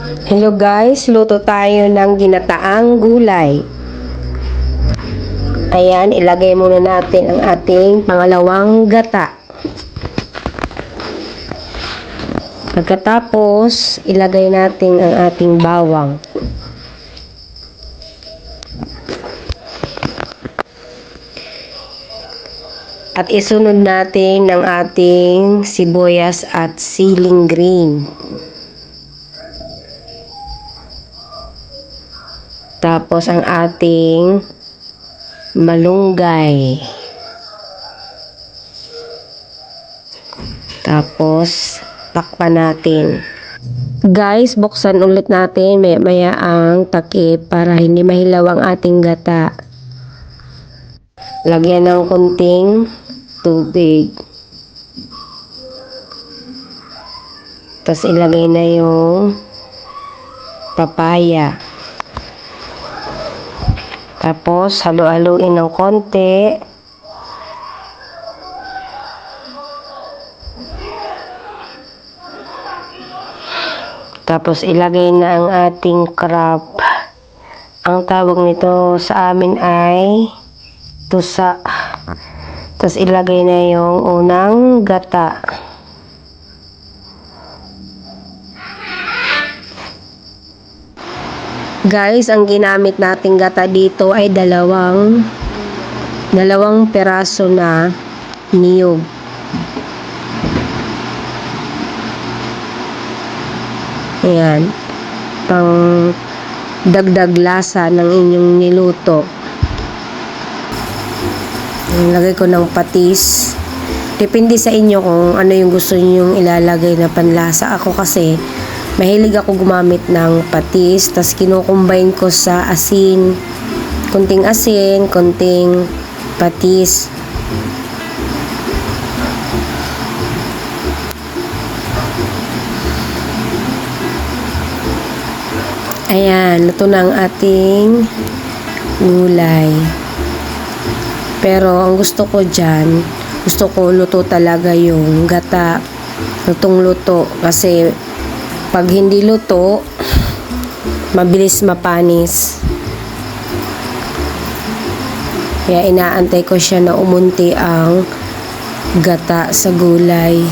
Hello guys, luto tayo ng ginataang gulay. Ayan, ilagay muna natin ang ating pangalawang gata. Pagkatapos, ilagay natin ang ating bawang. At isunod natin ang ating sibuyas at siling green. Tapos ang ating malunggay. Tapos takpan natin. Guys, buksan ulit natin maya ang takip para hindi mahilaw ang ating gata. Lagyan ng konting tubig. Tapos ilagay na yung papaya. Tapos halu-haluin ng konti. Tapos ilagay na ang ating crab. Ang tawag nito sa amin ay tusa. Tapos ilagay na yung unang gata. Guys, ang ginamit nating gata dito ay dalawang peraso na niyog. Ayan, pang dagdag lasa ng inyong niluto. Lagay ko ng patis. Depende sa inyo kung ano yung gusto niyo ilalagay na panlasa. Ako kasi mahilig ako gumamit ng patis, tas kinukumbine ko sa asin. Kunting asin, kunting patis. Ayan, luto na ang ating gulay. Pero ang gusto ko dyan, gusto ko luto talaga yung gata. Lutong luto. Kasi pag hindi luto, mabilis mapanis. Kaya inaantay ko siya na umunti ang gata sa gulay.